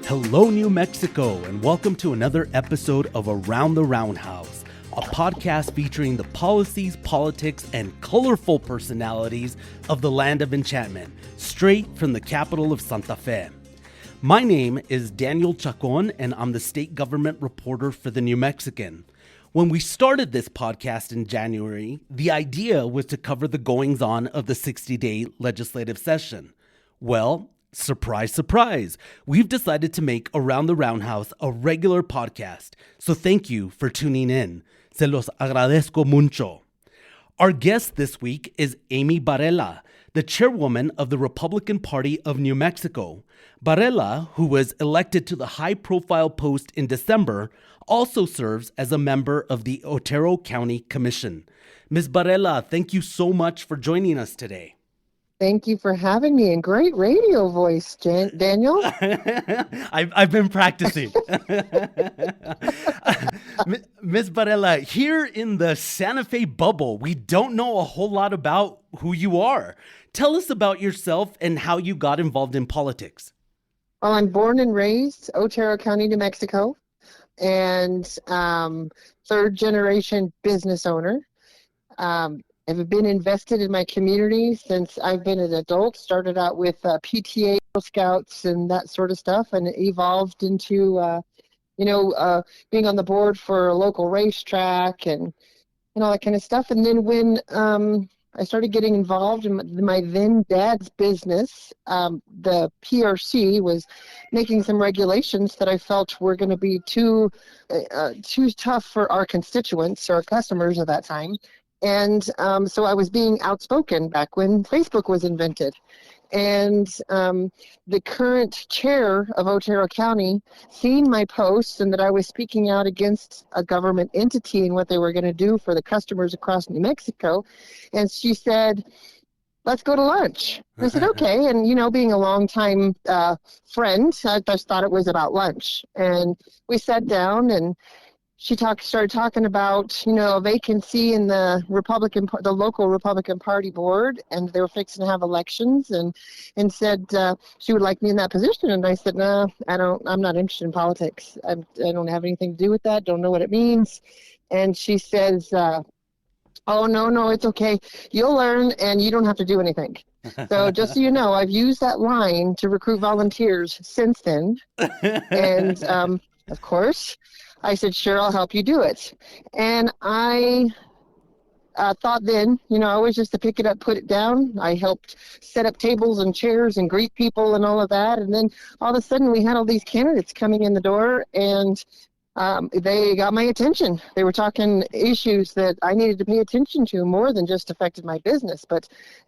Hello, New Mexico, and welcome to another episode of Around the Roundhouse, a podcast featuring the policies, politics, and colorful personalities of the land of enchantment, straight from the capital of Santa Fe. My name is Daniel Chacón, and I'm the state government reporter for the New Mexican. When we started this podcast in January, the idea was to cover the goings-on of the 60-day legislative session. Well, surprise, surprise, we've decided to make Around the Roundhouse a regular podcast, so thank you for tuning in. Se los agradezco mucho. Our guest this week is Amy Barela, the chairwoman of the Republican Party of New Mexico. Barela, who was elected to the high-profile post in December, also serves as a member of the Otero County Commission. Ms. Barela, thank you so much for joining us today. Thank you for having me, and great radio voice, Daniel. I've been practicing. Ms. Barela, here in the Santa Fe bubble, we don't know a whole lot about who you are. Tell us about yourself and how you got involved in politics. Well, I'm born and raised Otero County, New Mexico, and third-generation business owner. I've been invested in my community since I've been an adult. Started out with PTA, Girl Scouts, and that sort of stuff, and it evolved into, being on the board for a local racetrack and all that kind of stuff. And then when I started getting involved in my then dad's business, the PRC was making some regulations that I felt were going to be too tough for our constituents, our customers at that time. And so I was being outspoken back when Facebook was invented. And the current chair of Otero County seen my post and that I was speaking out against a government entity and what they were going to do for the customers across New Mexico. And she said, let's go to lunch. I said, okay. And, being a longtime friend, I just thought it was about lunch. And we sat down and she started talking about, a vacancy in the local Republican Party board, and they were fixing to have elections, and said she would like me in that position. And I said, no, I'm not interested in politics. I don't have anything to do with that. Don't know what it means. And she says, oh, no, it's okay. You'll learn, and you don't have to do anything. So just so you know, I've used that line to recruit volunteers since then. And, of course, I said, sure, I'll help you do it. And I thought then, I was just to pick it up, put it down. I helped set up tables and chairs and greet people and all of that. And then all of a sudden we had all these candidates coming in the door, and they got my attention. They were talking issues that I needed to pay attention to more than just affected my business, but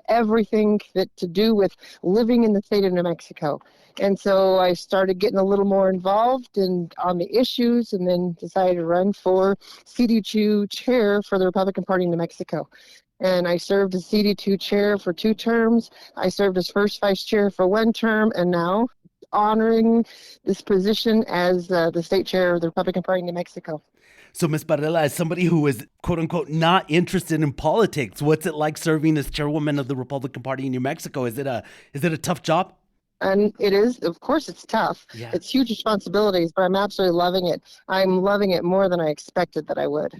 everything that to do with living in the state of New Mexico. And so I started getting a little more involved on the issues, and then decided to run for CD2 chair for the Republican Party in New Mexico. And I served as CD2 chair for 2 terms. I served as first vice chair for 1 term, and now honoring this position as the state chair of the Republican Party in New Mexico. So, Ms. Barela, as somebody who is, quote unquote, not interested in politics, what's it like serving as chairwoman of the Republican Party in New Mexico? Is it a tough job? And it is, of course, it's tough. Yeah. It's huge responsibilities, but I'm absolutely loving it. I'm loving it more than I expected that I would.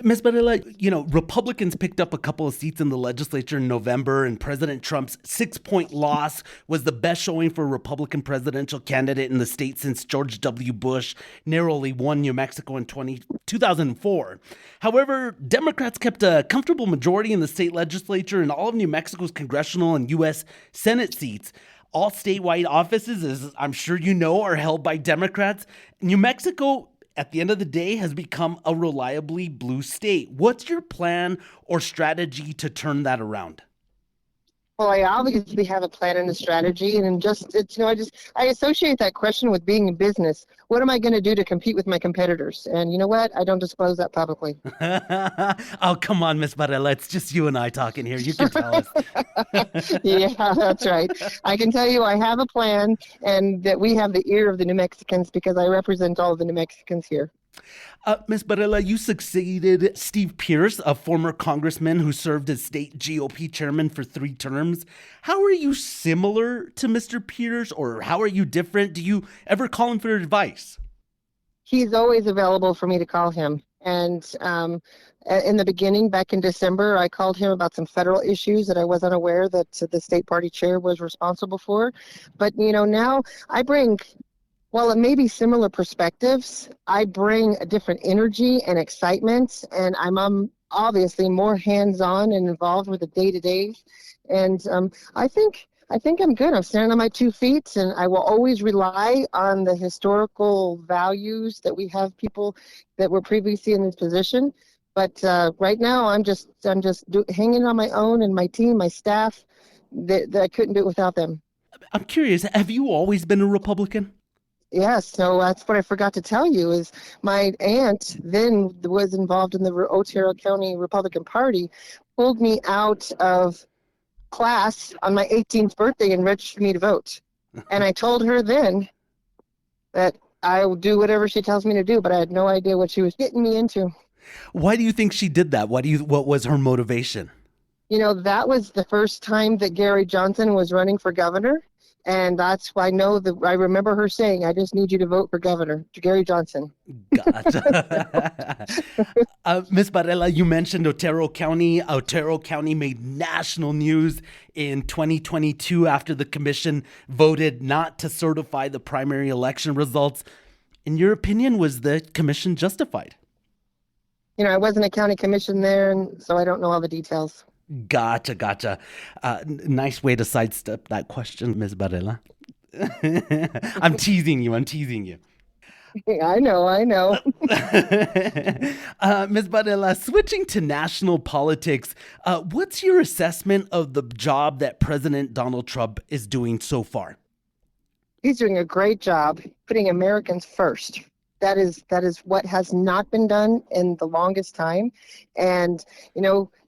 Ms. Barela, Republicans picked up a couple of seats in the legislature in November, and President Trump's 6-point loss was the best showing for a Republican presidential candidate in the state since George W. Bush narrowly won New Mexico in 2004. However, Democrats kept a comfortable majority in the state legislature and all of New Mexico's congressional and U.S. Senate seats. All statewide offices, as I'm sure you know, are held by Democrats. New Mexico, at the end of the day, has become a reliably blue state. What's your plan or strategy to turn that around? Well, I obviously have a plan and a strategy, and I associate that question with being in business. What am I going to do to compete with my competitors? And you know what? I don't disclose that publicly. Oh, come on, Miss Barela. It's just you and I talking here. You can tell us. Yeah, that's right. I can tell you I have a plan, and that we have the ear of the New Mexicans because I represent all of the New Mexicans here. Ms. Barela, you succeeded Steve Pierce, a former congressman who served as state GOP chairman for 3 terms. How are you similar to Mr. Pierce, or how are you different? Do you ever call him for advice? He's always available for me to call him. And in the beginning, back in December, I called him about some federal issues that I was unaware that the state party chair was responsible for. But, now I bring, while it may be similar perspectives, I bring a different energy and excitement, and I'm obviously more hands-on and involved with the day-to-day. And I think I'm good. I'm standing on my 2 feet, and I will always rely on the historical values that we have people that were previously in this position. But right now, I'm just hanging on my own, and my team, my staff, that I couldn't do it without them. I'm curious, have you always been a Republican? Yes, so that's what I forgot to tell you is my aunt then was involved in the Otero County Republican Party, pulled me out of class on my 18th birthday and registered me to vote. And I told her then that I will do whatever she tells me to do, but I had no idea what she was getting me into. Why do you think she did that? What was her motivation? That was the first time that Gary Johnson was running for governor. And that's why I remember her saying, I just need you to vote for Governor Gary Johnson. Gotcha. Ms. Barela, you mentioned Otero County. Otero County made national news in 2022 after the commission voted not to certify the primary election results. In your opinion, was the commission justified? I wasn't a county commission there, and so I don't know all the details. Gotcha. Nice way to sidestep that question, Ms. Barela. I'm teasing you. I know. Ms. Barela, switching to national politics, what's your assessment of the job that President Donald Trump is doing so far? He's doing a great job putting Americans first. That is what has not been done in the longest time. And,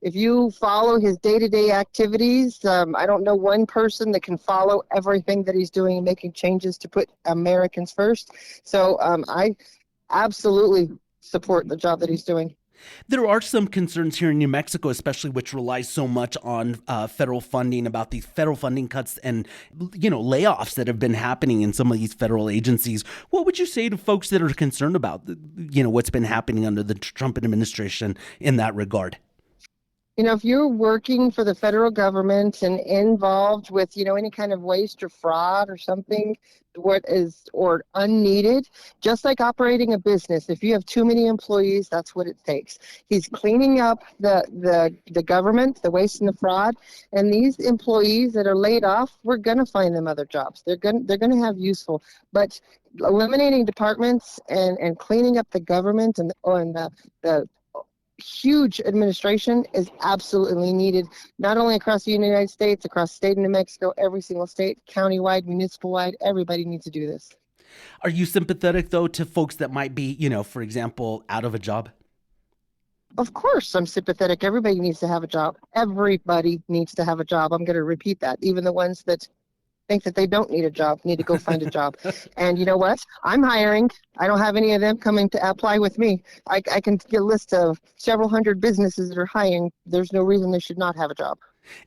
if you follow his day-to-day activities, I don't know one person that can follow everything that he's doing and making changes to put Americans first. So I absolutely support the job that he's doing. There are some concerns here in New Mexico, especially which relies so much on federal funding, about these federal funding cuts and, layoffs that have been happening in some of these federal agencies. What would you say to folks that are concerned about, what's been happening under the Trump administration in that regard? If you're working for the federal government and involved with, any kind of waste or fraud or something, or unneeded, just like operating a business, if you have too many employees, that's what it takes. He's cleaning up the government, the waste and the fraud, and these employees that are laid off, we're going to find them other jobs. They're going to have useful, but eliminating departments and cleaning up the government and the huge administration is absolutely needed, not only across the United States, across the state of New Mexico, every single state, county-wide, municipal-wide, everybody needs to do this. Are you sympathetic, though, to folks that might be, for example, out of a job? Of course, I'm sympathetic. Everybody needs to have a job. Everybody needs to have a job. I'm going to repeat that. Even the ones that think that they don't need a job need to go find a job. And you know what? I'm hiring. I don't have any of them coming to apply with me. I can get a list of several hundred businesses that are hiring. There's no reason they should not have a job.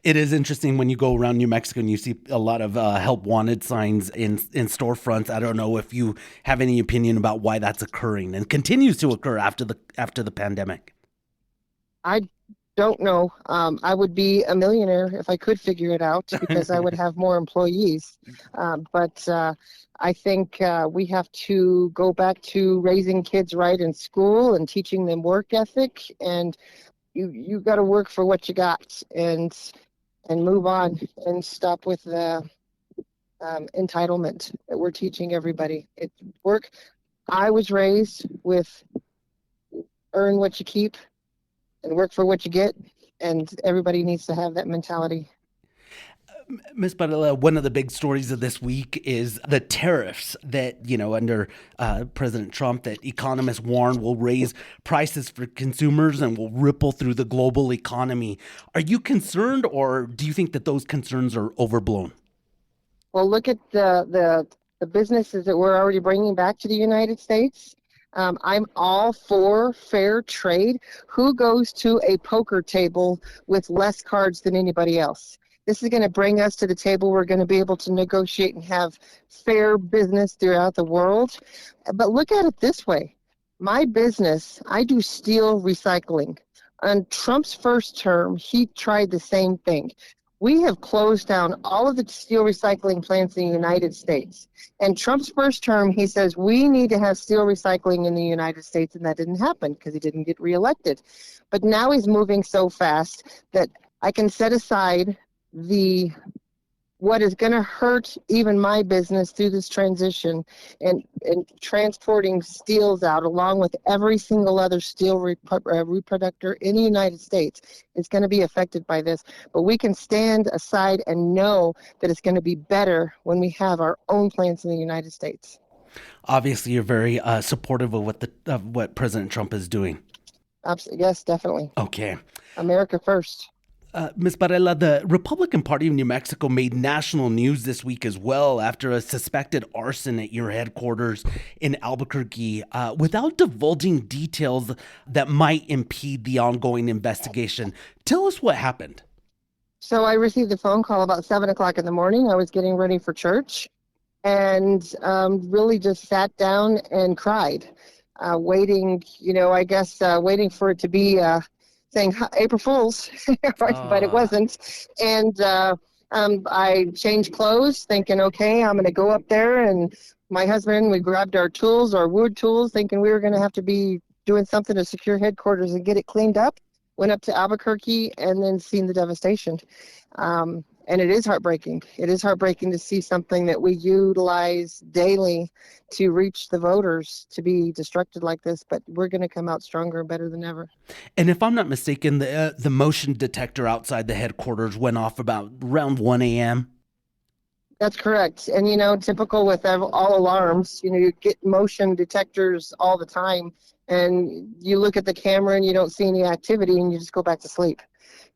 It is interesting when you go around New Mexico and you see a lot of help wanted signs in storefronts. I don't know if you have any opinion about why that's occurring and continues to occur after the pandemic. I don't know. I would be a millionaire if I could figure it out because I would have more employees. But I think we have to go back to raising kids right in school and teaching them work ethic. And you got to work for what you got and move on and stop with the entitlement that we're teaching everybody. It's work. I was raised with earn what you keep and work for what you get, and everybody needs to have that mentality. Ms. Barela, one of the big stories of this week is the tariffs that, under President Trump, that economists warn will raise prices for consumers and will ripple through the global economy. Are you concerned, or do you think that those concerns are overblown? Well, look at the businesses that we're already bringing back to the United States. I'm all for fair trade. Who goes to a poker table with less cards than anybody else? This is going to bring us to the table. We're going to be able to negotiate and have fair business throughout the world. But look at it this way. My business, I do steel recycling. On Trump's first term, he tried the same thing. We have closed down all of the steel recycling plants in the United States. And Trump's first term, he says, we need to have steel recycling in the United States, and that didn't happen because he didn't get reelected. But now he's moving so fast that I can set aside what is going to hurt even my business through this transition and transporting steels out along with every single other steel reproductor in the United States is going to be affected by this. But we can stand aside and know that it's going to be better when we have our own plants in the United States. Obviously, you're very supportive of what President Trump is doing. Yes, definitely. Okay. America first. Ms. Barela, the Republican Party of New Mexico made national news this week as well after a suspected arson at your headquarters in Albuquerque, without divulging details that might impede the ongoing investigation. Tell us what happened. So I received a phone call about 7 o'clock in the morning. I was getting ready for church and really just sat down and cried, waiting for it to be saying April Fool's, but it wasn't. And I changed clothes thinking, okay, I'm going to go up there. And my husband, we grabbed our tools, our wood tools, thinking we were going to have to be doing something to secure headquarters and get it cleaned up. Went up to Albuquerque and then seen the devastation. And it is heartbreaking. It is heartbreaking to see something that we utilize daily to reach the voters to be destructed like this, but we're going to come out stronger and better than ever. And if I'm not mistaken, the motion detector outside the headquarters went off about around 1 a.m.? That's correct. And, typical with all alarms, you get motion detectors all the time, and you look at the camera and you don't see any activity and you just go back to sleep.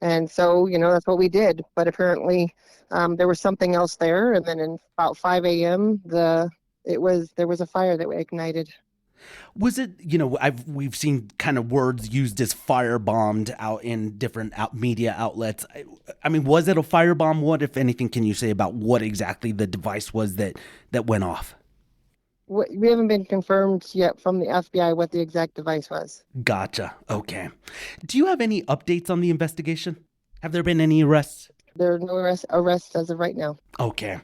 And so, that's what we did. But apparently there was something else there. And then in about 5 a.m., there was a fire that ignited. Was it, we've seen kind of words used as firebombed out in different media outlets. I mean, was it a firebomb? What, if anything, can you say about what exactly the device was that went off? We haven't been confirmed yet from the FBI what the exact device was. Gotcha. Okay. Do you have any updates on the investigation? Have there been any arrests? There are no arrests as of right now. Okay.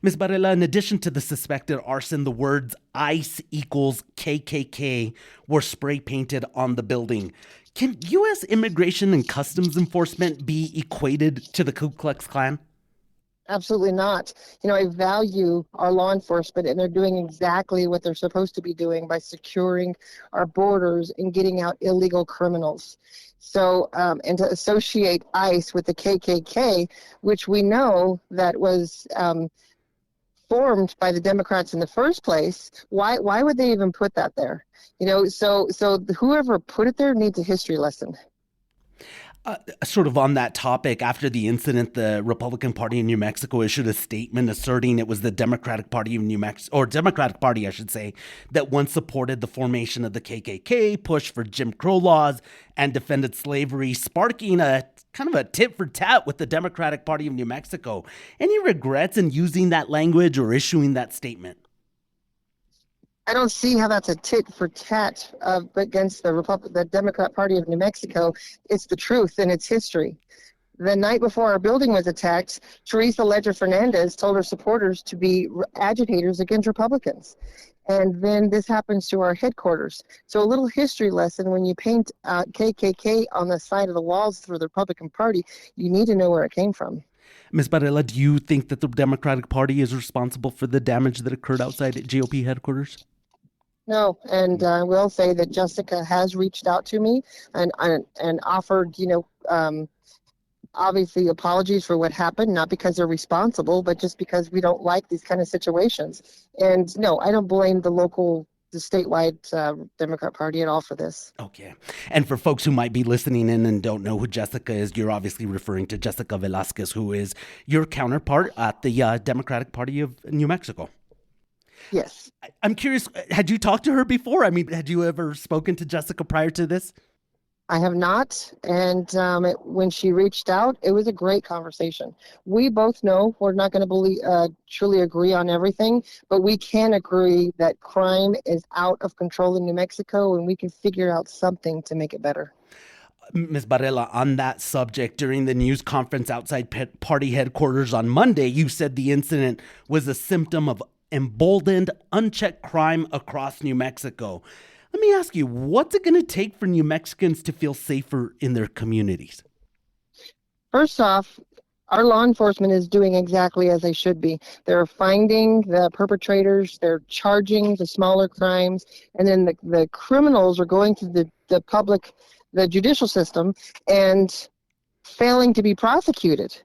Ms. Barela, in addition to the suspected arson, the words ICE equals KKK were spray painted on the building. Can U.S. Immigration and Customs Enforcement be equated to the Ku Klux Klan? Absolutely not. I value our law enforcement, and they're doing exactly what they're supposed to be doing by securing our borders and getting out illegal criminals. So, and to associate ICE with the KKK, which we know that was formed by the Democrats in the first place, why would they even put that there? So whoever put it there needs a history lesson. Sort of on that topic, after the incident, the Republican Party in New Mexico issued a statement asserting it was the Democratic Party of New Mexico, or Democratic Party, I should say, that once supported the formation of the KKK, pushed for Jim Crow laws, and defended slavery, sparking a kind of a tit for tat with the Democratic Party of New Mexico. Any regrets in using that language or issuing that statement? I don't see how that's a tit for tat against the Democrat Party of New Mexico. It's the truth and it's history. The night before our building was attacked, Teresa Ledger Fernandez told her supporters to be agitators against Republicans. And then this happens to our headquarters. So a little history lesson: when you paint KKK on the side of the walls for the Republican Party, you need to know where it came from. Ms. Barela, do you think that the Democratic Party is responsible for the damage that occurred outside at GOP headquarters? No, and I will say that Jessica has reached out to me and offered, obviously apologies for what happened, not because they're responsible, but just because we don't like these kind of situations. And no, I don't blame the statewide Democrat Party at all for this. Okay. And for folks who might be listening in and don't know who Jessica is, you're obviously referring to Jessica Velasquez, who is your counterpart at the Democratic Party of New Mexico. Yes. I'm curious, had you talked to her before? I mean, had you ever spoken to Jessica prior to this? I have not. And when she reached out, it was a great conversation. We both know we're not going to truly agree on everything, but we can agree that crime is out of control in New Mexico, and we can figure out something to make it better. Ms. Barela, on that subject, during the news conference outside party headquarters on Monday, you said the incident was a symptom of emboldened, unchecked crime across New Mexico. Let me ask you, what's it going to take for New Mexicans to feel safer in their communities? First off, our law enforcement is doing exactly as they should be. They're finding the perpetrators, they're charging the smaller crimes, and then the criminals are going to the judicial system and failing to be prosecuted.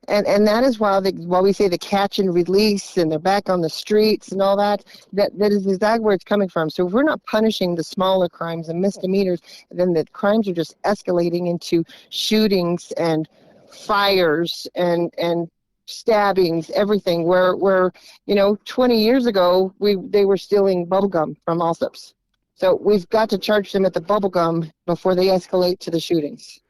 And that is why we say the catch and release, and they're back on the streets and all that is exactly where it's coming from. So if we're not punishing the smaller crimes and misdemeanors, then the crimes are just escalating into shootings and fires and stabbings, everything. Where 20 years ago they were stealing bubblegum from Allsup's. So we've got to charge them at the bubblegum before they escalate to the shootings.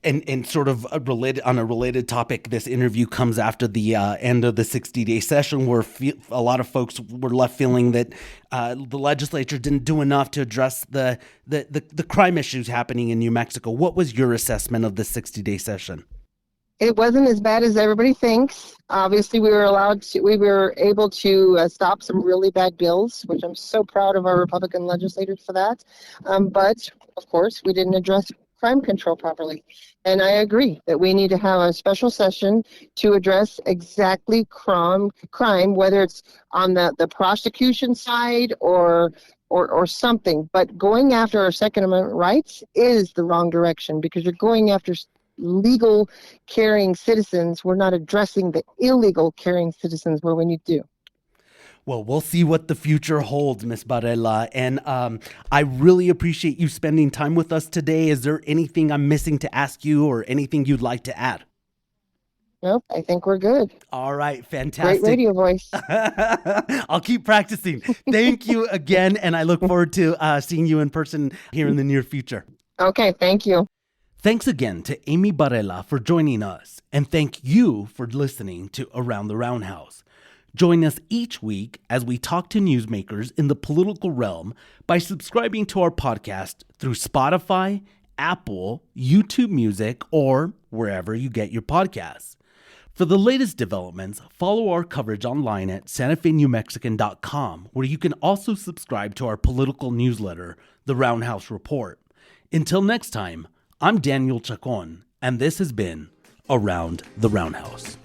And sort of on a related topic, this interview comes after the end of the 60-day session, where a lot of folks were left feeling that the legislature didn't do enough to address the crime issues happening in New Mexico. What was your assessment of the 60-day session? It wasn't as bad as everybody thinks. Obviously, we were able to stop some really bad bills, which I'm so proud of our Republican legislators for that. But of course, we didn't address crime control properly. And I agree that we need to have a special session to address exactly crime, whether it's on the prosecution side or something. But going after our Second Amendment rights is the wrong direction, because you're going after legal carrying citizens. We're not addressing the illegal carrying citizens where we need to. Well, we'll see what the future holds, Ms. Barela. And I really appreciate you spending time with us today. Is there anything I'm missing to ask you, or anything you'd like to add? Nope, I think we're good. All right, fantastic. Great radio voice. I'll keep practicing. Thank you again, and I look forward to seeing you in person here in the near future. Okay, thank you. Thanks again to Amy Barela for joining us, and thank you for listening to Around the Roundhouse. Join us each week as we talk to newsmakers in the political realm by subscribing to our podcast through Spotify, Apple, YouTube Music, or wherever you get your podcasts. For the latest developments, follow our coverage online at SantaFeNewMexican.com, where you can also subscribe to our political newsletter, The Roundhouse Report. Until next time, I'm Daniel Chacón, and this has been Around the Roundhouse.